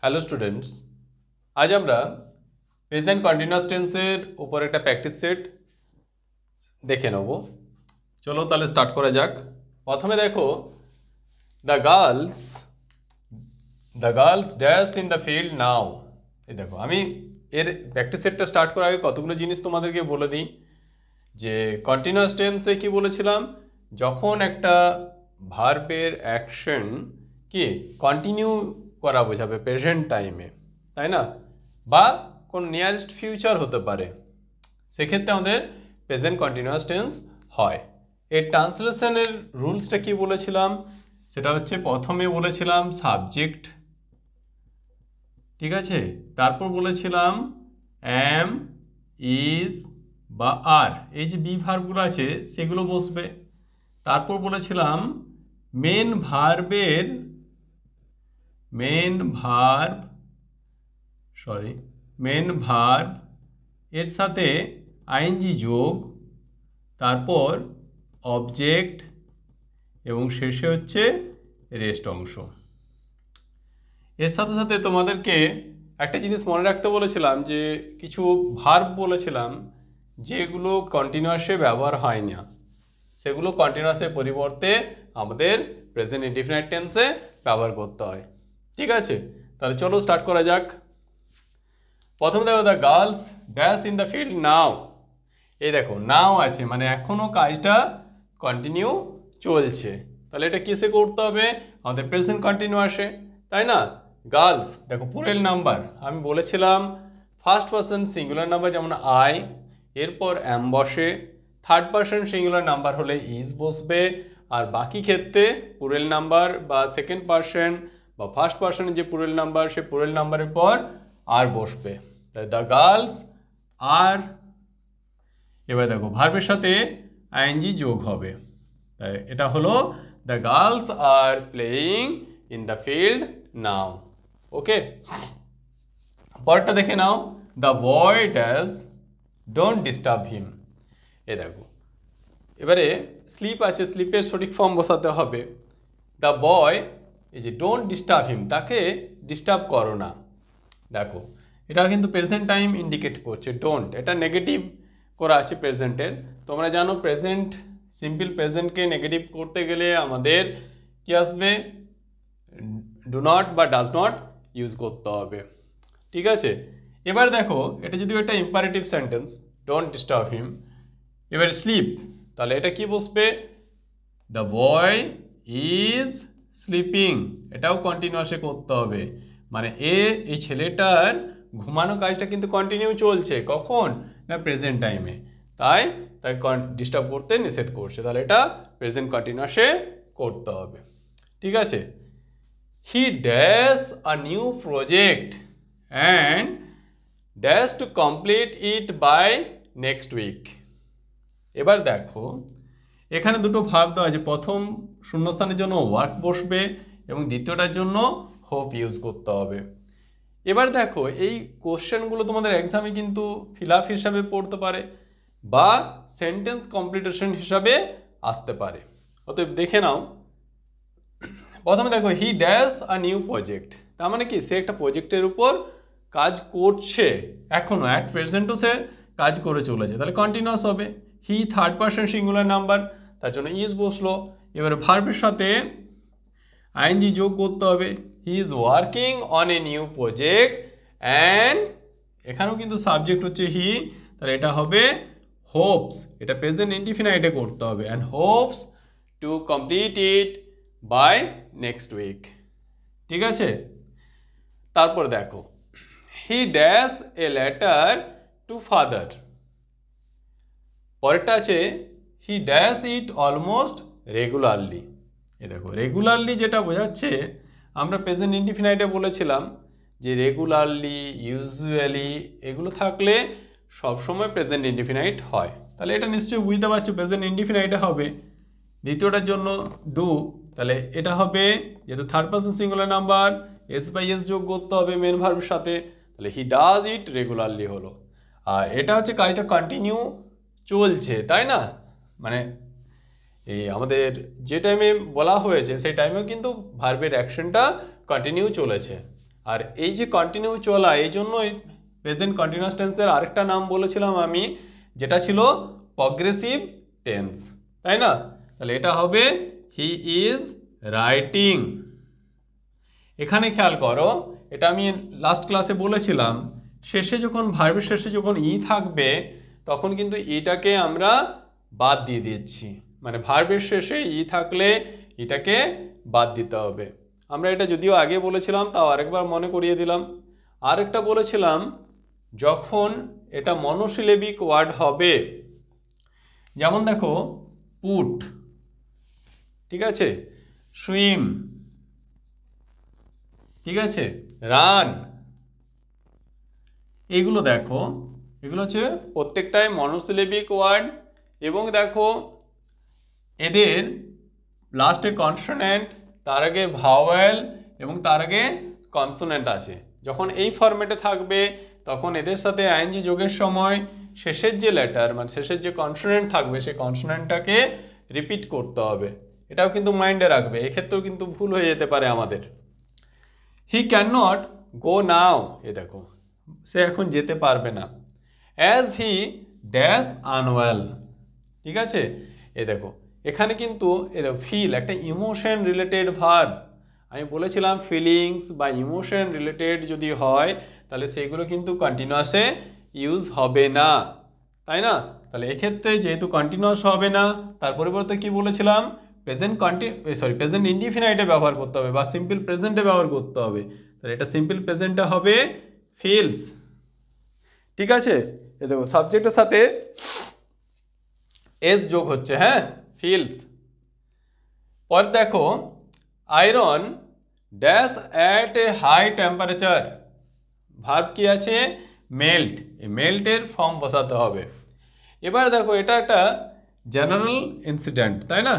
Hello students, আজ আমরা present continuous টেন্সের উপর একটা প্র্যাকটিস সেট দেখে নেব। চলো তাহলে স্টার্ট করা যাক। প্রথমে দেখো, the girls dash in the field নাও। এই দেখো, আমি এর প্র্যাকটিস সেটটা স্টার্ট করার আগে কতগুলো জিনিস তোমাদেরকে বলে দিই। যে কন্টিনিউয়াস টেন্সে কি বলেছিলাম, যখন একটা ভার্বের অ্যাকশন কি কন্টিনিউ করা বোঝাবে প্রেজেন্ট টাইমে, তাই না, বা কোন নিয়ারেস্ট ফিউচার হতে পারে, সেক্ষেত্রে আমাদের প্রেজেন্ট কন্টিনিউয়াস টেন্স হয়। এর ট্রান্সলেশনের রুলসটা কি বলেছিলাম, সেটা হচ্ছে প্রথমে বলেছিলাম সাবজেক্ট, ঠিক আছে, তারপর বলেছিলাম অ্যাম, ইজ বা আর, এই যে বি ভার্বগুলো আছে সেগুলো বসবে। তারপর বলেছিলাম মেন ভার্ব এর সাথে আইএনজি যোগ, তারপর অবজেক্ট এবং শেষে হচ্ছে রেস্ট অংশ। এর সাথে সাথে তোমাদেরকে একটা জিনিস মনে রাখতে বলেছিলাম, যে কিছু ভার্ব বলেছিলাম যেগুলো কন্টিনিউয়াসে ব্যবহার হয় না, সেগুলো কন্টিনিউয়াসের পরিবর্তে আমাদের প্রেজেন্ট ইনডিফিনাইট টেন্সে ব্যবহার করতে হয়। ঠিক আছে, তাহলে চলো স্টার্ট করা যাক। প্রথমে দেখো, the girls dash in the field নাও। এই দেখো নাও আছে, মানে এখনও কাজটা কন্টিনিউ চলছে, তাহলে এটা কিসে করতে হবে, আমাদের প্রেজেন্ট কন্টিনিউয়াসে, তাই না। গার্লস দেখো পুরেল নাম্বার, আমি বলেছিলাম ফার্স্ট পারসন সিঙ্গুলার নাম্বার যেমন আই, এরপর অ্যাম বসে, থার্ড পারসন সিঙ্গুলার নাম্বার হলে ইজ বসবে, আর বাকি ক্ষেত্রে পুরেল নাম্বার বা সেকেন্ড পারসন বা ফার্স্ট পারসনের যে পুরেল নাম্বার, সে পুরেল নাম্বারের পর আর বসবে। তাই দ্য গার্লস আর, এবার দেখো ভার্বের সাথে আইএনজি যোগ হবে, তাই এটা হলো the girls are playing in the field now. Okay, পরেরটা দেখে নাও, the boy dash don't disturb him. এ দেখো, এবারে স্লিপ আছে, স্লিপের সঠিক ফর্ম বসাতে হবে। দ্য বয়, এই যে ডোন্ট ডিস্টার্ব হিম, তাকে ডিস্টার্ব করো না। দেখো এটা কিন্তু প্রেজেন্ট টাইম ইন্ডিকেট করছে, ডোন্ট, এটা নেগেটিভ করা আছে প্রেজেন্টের। তোমরা জানো প্রেজেন্ট, সিম্পল প্রেজেন্টকে নেগেটিভ করতে গেলে আমাদের কি আসবে, ডু নট বা ডাজ নট ইউজ করতে হবে। ঠিক আছে, এবার দেখো এটা যদি একটা ইম্পারেটিভ সেন্টেন্স, ডোন্ট ডিস্টার্ব হিম, এবার স্লিপ, তাহলে এটা কি বসবে, দ্য বয় ইজ স্লিপিং, এটাও কন্টিনিউয়াসে করতে হবে, মানে এই ছেলেটার ঘুমানো কাজটা কিন্তু কন্টিনিউ চলছে, কখন না প্রেজেন্ট টাইমে, তাই ডিস্টার্ব করতে নিষেধ করছে, তাহলে এটা প্রেজেন্ট কন্টিনিউয়াসে করতে হবে। ঠিক আছে, he dash a new project and dash to complete it by next week. এবার দেখো এখানে দুটো ভাব দেওয়া আছে, প্রথম শূন্যস্থানের জন্য ওয়ার্ক বসবে এবং দ্বিতীয়টার জন্য হোপ ইউজ করতে হবে। এবার দেখো এই কোশ্চেনগুলো তোমাদের এক্সামে কিন্তু ফিল আপ হিসাবে পড়তে পারে বা সেন্টেন্স কমপ্লিটেশন হিসাবে আসতে পারে, অতএব দেখে নাও। প্রথমে দেখো he dash a new project, তার মানে কি সে একটা প্রজেক্টের উপর কাজ করছে, এখনো অ্যাট প্রেজেন্টও সে কাজ করে চলেছে, তাহলে কন্টিনিউয়াস হবে। He third person singular number, তার জন্য ইজ বসলো। এবারে ভার্বের সাথে আইএনজি যোগ করতে হবে, he is working on a new project and, এখানেও কিন্তু সাবজেক্ট হচ্ছে হি, তাহলে এটা হবে হোপস, এটা প্রেজেন্ট ইনডিফিনাইটে করতে হবে, and hopes to complete it by next week. ঠিক আছে, তারপর দেখো he dash a letter to father, পরেরটা আছে he dash it almost regularly. এ দেখো রেগুলারলি যেটা বোঝাচ্ছে, আমরা প্রেজেন্ট ইনডিফিনাইটে বলেছিলাম যে রেগুলারলি, ইউজুয়ালি এগুলো থাকলে সবসময় প্রেজেন্ট ইনডিফিনাইট হয়, তাহলে এটা নিশ্চয়ই বুঝতে পারছো প্রেজেন্ট ইনডিফিনাইটে হবে। দ্বিতীয়টার জন্য ডু, তাহলে এটা হবে যেহেতু third person singular number, S by S যোগ করতে হবে মেন ভার্বের সাথে, তাহলে হি ডাজ ইট রেগুলারলি হলো। আর এটা হচ্ছে কাজটা কন্টিনিউ চলছে, তাই না, মানে এই আমাদের যে টাইমে বলা হয়েছে সেই টাইমেও কিন্তু ভার্বের অ্যাকশনটা কন্টিনিউ চলেছে। আর এই যে কন্টিনিউ চলা, এই জন্যই প্রেজেন্ট কন্টিনিউয়াস টেন্সের আরেকটা নাম বলেছিলাম আমি, যেটা ছিল প্রগ্রেসিভ টেন্স, তাই না? তাহলে এটা হবে হি ইজ রাইটিং। এখানে খেয়াল করো, এটা আমি লাস্ট ক্লাসে বলেছিলাম, শেষে যখন ভার্বের শেষে যখন ই থাকবে তখন কিন্তু ইটাকে আমরা বাদ দিয়ে দিচ্ছি, মানে ভার্বের শেষে ই থাকলে এটাকে বাদ দিতে হবে। আমরা এটা যদিও আগে বলেছিলাম, তাও আরেকবার মনে করিয়ে দিলাম। আরেকটা বলেছিলাম, যখন এটা মনোসিলেবিক ওয়ার্ড হবে, যেমন দেখো পুট, ঠিক আছে, সুইম, ঠিক আছে, রান, এগুলো দেখো, এগুলো হচ্ছে প্রত্যেকটাই মনোসিলেবিক ওয়ার্ড, এবং দেখো এদের লাস্টে কনসোনেন্ট, তার আগে ভাওয়েল এবং তার আগে কনসোনেন্ট আছে। যখন এই ফরম্যাটে থাকবে তখন এদের সাথে আইএনজি যোগের সময় শেষের যে লেটার, মানে শেষের যে কনসোনেন্ট থাকবে সেই কনসোনেন্টটাকে রিপিট করতে হবে। এটাও কিন্তু মাইন্ডে রাখবে, এক্ষেত্রেও কিন্তু ভুল হয়ে যেতে পারে আমাদের। হি ক্যান নট গো নাও, এ দেখো সে এখন যেতে পারবে না। অ্যাজ হি ড্যাশ আনওয়েল, ঠিক আছে, এ দেখো এখানে কিন্তু এ দেখো ফিল একটা ইমোশন রিলেটেড ভার্ব। আমি বলেছিলাম ফিলিংস বা ইমোশন রিলেটেড যদি হয় তাহলে সেগুলো কিন্তু কন্টিনিউয়াসে ইউজ হবে না, তাই না? তাহলে এক্ষেত্রে যেহেতু কন্টিনিউয়াস হবে না, তার পরিবর্তে কি বলেছিলাম, প্রেজেন্ট ইনডিফিনাইটে ব্যবহার করতে হবে বা সিম্পল প্রেজেন্টে ব্যবহার করতে হবে। তাহলে এটা সিম্পল প্রেজেন্টে হবে ফিলস, ঠিক আছে। এ দেখো সাবজেক্টের সাথে এস যোগ হচ্ছে, হ্যাঁ, ফিলস। পর দেখো iron dash at a high temperature, verb কি আছে, মেল্ট, এই মেল্টের ফর্ম বসাতে হবে। এবার দেখো এটা একটা জেনারেল ইনসিডেন্ট, তাই না?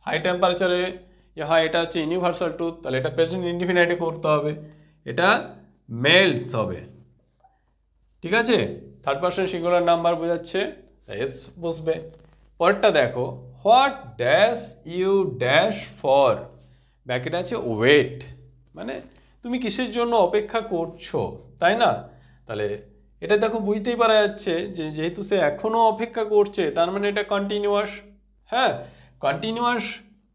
হাই টেম্পারেচারে হয়, এটা হচ্ছে ইউনিভার্সাল ট্রুথ, তাহলে এটা প্রেজেন্ট ইনডিফিনাইটে করতে হবে, এটা মেল্টস হবে, ঠিক আছে। থার্ড পারসন সিঙ্গুলার নাম্বার বোঝাচ্ছে, এস বসবে। পরেরটা দেখো, what dash you dash for, bracket আছে ওয়েট, মানে তুমি কিসের জন্য অপেক্ষা করছো, তাই না? তাহলে এটা দেখো বুঝতেই পারা যাচ্ছে যে যেহেতু সে এখনও অপেক্ষা করছে, তার মানে এটা কন্টিনিউয়াস। হ্যাঁ, কন্টিনিউয়াস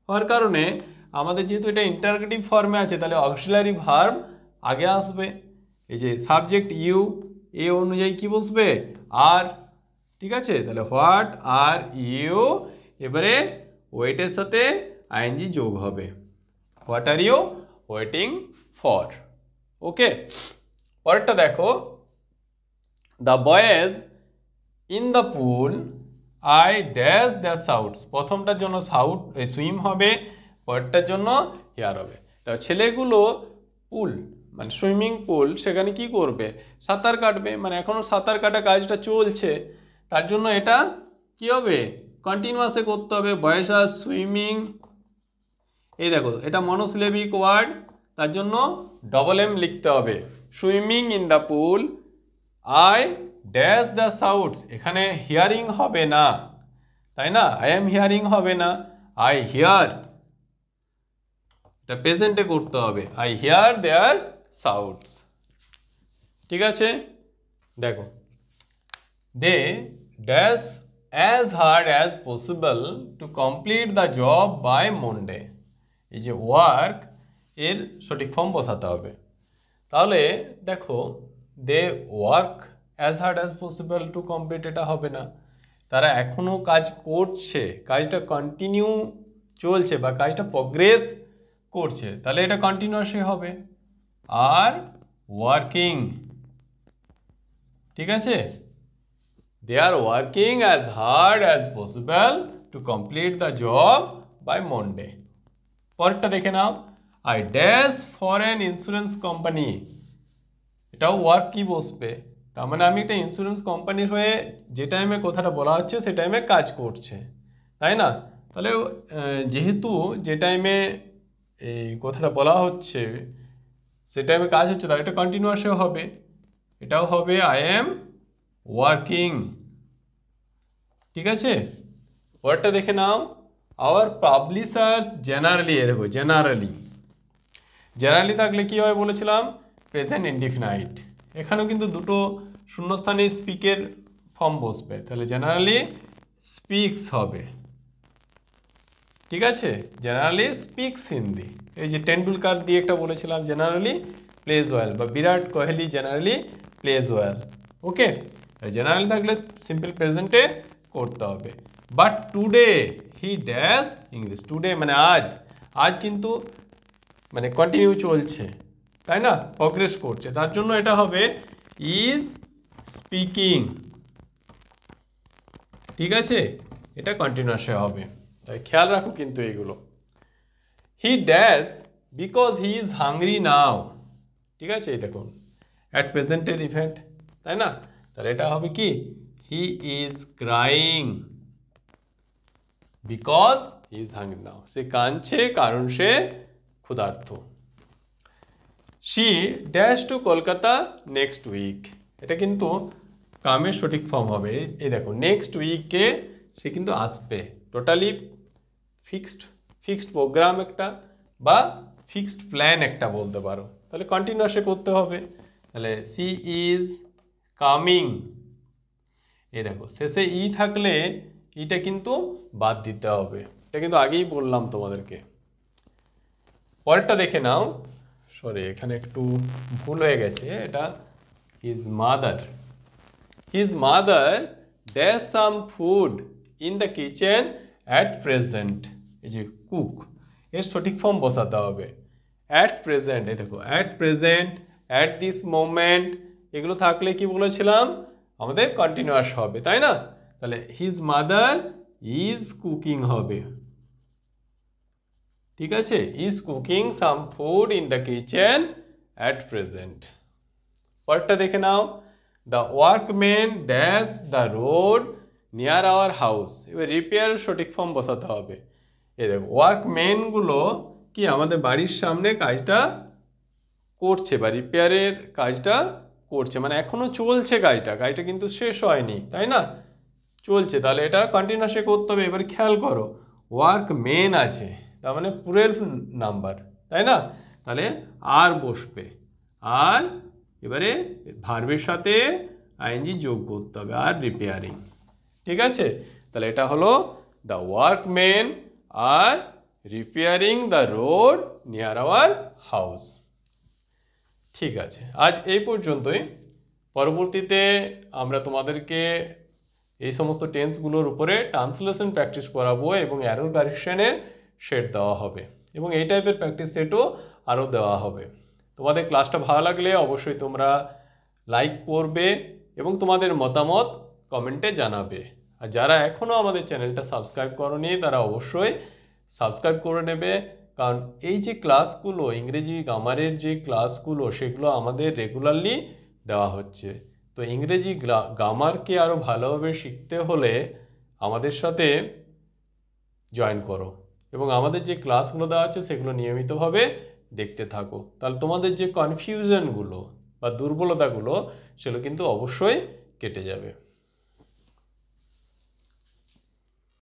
হওয়ার কারণে আমাদের যেহেতু এটা ইন্টারগেটিভ ফর্মে আছে, তাহলে অক্সিলারি ভার্ব আগে আসবে। এই যে সাবজেক্ট ইউ, এ অনুযায়ী কি বসবে, আর, ঠিক আছে। তাহলে হোয়াট আর ইউ, এবারে ওয়েটের সাথে আইএনজি যোগ হবে, what are you waiting for, okay. পরেরটা দেখো, the boys in the pool I dash the shouts, প্রথমটার জন্য সাউট সুইম হবে, পরেরটার জন্য হেয়ার হবে। তা ছেলেগুলো পুল মানে সুইমিং পুল, সেখানে কি করবে, সাঁতার কাটবে, মানে এখনও সাঁতার কাটা কাজটা চলছে, তার জন্য এটা কি হবে, কন্টিনিউয়াসে করতে হবে। বয়েজ আর সুইমিং, এই দেখো এটা মনোসিলেবিক ওয়ার্ড, তার জন্য ডবল এম লিখতে হবে। Swimming in the pool I dash the shouts, এখানে হিয়ারিং হবে না, তাই না? আই এম হিয়ারিং হবে না, আই হিয়ার, এটা প্রেজেন্টে করতে হবে, আই হিয়ার দেয়ার সাউটস, ঠিক আছে। দেখো they dash as hard as possible to complete the job by Monday, এই যে ওয়ার্ক এর সঠিক ফর্ম বসাতে হবে। তাহলে দেখো they work as hard as possible to complete, এটা হবে না, তারা এখনও কাজ করছে, কাজটা কন্টিনিউ চলছে বা কাজটা প্রগ্রেস করছে, তাহলে এটা কন্টিনিউয়াসই হবে। আর ওয়ার্কিং, ঠিক আছে, they are working as hard as possible to complete the job by Monday. পরেরটা দেখে নাও, I dash for an insurance company, এটাও ওয়ার্ক কি বসবে, তার মানে আমি একটা ইন্স্যুরেন্স কোম্পানির হয়ে যে টাইমে কথাটা বলা হচ্ছে সে টাইমে কাজ করছে, তাই না? তাহলে যেহেতু যে টাইমে এই কথাটা বলা হচ্ছে সে টাইমে কাজ হচ্ছে, তাহলে এটা কন্টিনিউয়াসও হবে, এটাও হবে আই এম ওয়ার্কিং, ঠিক আছে। পরেরটা দেখে নাও, আওয়ার পাবলিশার্স জেনারেলি, দেখো জেনারেলি, জেনারেলি থাকলে কি হয় বলেছিলাম, প্রেজেন্ট ইনডিফিনাইট, এখানেও কিন্তু দুটো শূন্যস্থানে স্পিকের ফর্ম বসবে, তাহলে জেনারেলি স্পিক্স হবে। ঠিক আছে, জেনারেলি স্পিক্স হিন্দি। এই যে টেন্ডুলকার দিয়ে একটা বলেছিলাম জেনারেলি প্লেজ ওয়েল, বা Virat Kohli generally plays well. ওকে, জেনারেলি থাকলে সিম্পল প্রেজেন্টে করতে হবে। But today he dash English, today মানে আজ, আজ কিন্তু মানে কন্টিনিউ চলছে, তাই না, প্রগ্রেস করছে, তার জন্য এটা হবে ইজ স্পিকিং। ঠিক আছে, এটা কন্টিনিউয়াসে হবে, তাই খেয়াল রাখো কিন্তু এগুলো। He dash because he is hungry নাও। ঠিক আছে, এই দেখুন অ্যাট প্রেজেন্টের ইভেন্ট, তাই না, তাহলে এটা হবে কি he is crying because he is hungry now, সে কাঁদছে কারণ সে ক্ষুধার্ত। She dash to Kolkata next week, এটা কিন্তু কামের সঠিক ফর্ম হবে। এই দেখো নেক্সট উইকে সে কিন্তু আসবে, টোটালি ফিক্সড প্রোগ্রাম একটা বা ফিক্সড প্ল্যান একটা বলতে পারো, তাহলে কন্টিনিউয়াসে করতে হবে। তাহলে সি ইজ কামিং, এই দেখো শেষে ই থাকলে ইটা কিন্তু বাদ দিতে হবে, এটা কিন্তু আগেই বললাম তোমাদেরকে। পরেরটা দেখে নাও, সরি এখানে একটু ভুল হয়ে গেছে, এটা his mother dash some food in the kitchen at present, এই যে কুক, এর সঠিক ফর্ম বসাতে হবে। অ্যাট প্রেজেন্ট, এই দেখো at present, at this moment, এগুলো থাকলে কি বলেছিলাম আমাদের কন্টিনিউয়াস হবে, তাই না, তাহলে হিজ মাদার ইজ কুকিং হবে। ঠিক আছে, is cooking some food in the kitchen at present. পরেরটা দেখে নাও, the workman dash the road near our house, এবার রিপেয়ার সঠিক ফর্ম বসাতে হবে। এই দেখো ওয়ার্কম্যানগুলো কি আমাদের বাড়ির সামনে কাজটা করছে বা রিপেয়ারের কাজটা করছে, মানে এখনো চলছে কাজটা কিন্তু শেষ হয়নি, তাই না, চলছে, তাহলে এটা কন্টিনিউয়াসে করতে হবে। এবার খেয়াল করো ওয়ার্কম্যান আছে, তার মানে পুরের নাম্বার, তাই না, তাহলে আর বসবে, আর এবারে ভার্বের সাথে আইএনজি যোগ করতে হবে, আর রিপেয়ারিং। ঠিক আছে, তাহলে এটা হলো the workman are repairing the road near our house. ঠিক আছে, আজ এই পর্যন্তই। পরবর্তীতে আমরা তোমাদেরকে এই সমস্ত টেন্সগুলোর উপরে ট্রান্সলেশন প্র্যাকটিস করাবো এবং অ্যারো কারেকশনের সেট দেওয়া হবে, এবং এই টাইপের প্র্যাকটিস সেটও আরও দেওয়া হবে। তোমাদের ক্লাসটা ভালো লাগলে অবশ্যই তোমরা লাইক করবে এবং তোমাদের মতামত কমেন্টে জানাবে। আর যারা এখনও আমাদের চ্যানেলটা সাবস্ক্রাইব করোনি তারা অবশ্যই সাবস্ক্রাইব করে নেবে, কারণ এই যে ক্লাসগুলো ইংরেজি গ্রামারের যে ক্লাসগুলো সেগুলো আমাদের রেগুলারলি দেওয়া হচ্ছে। তো ইংরেজি গ্রামারকে আরও ভালোভাবে শিখতে হলে আমাদের সাথে জয়েন করো এবং আমাদের যে ক্লাসগুলো দেওয়া হচ্ছে সেগুলো নিয়মিতভাবে দেখতে থাকো, তাহলে তোমাদের যে কনফিউশনগুলো বা দুর্বলতাগুলো সেগুলো কিন্তু অবশ্যই কেটে যাবে।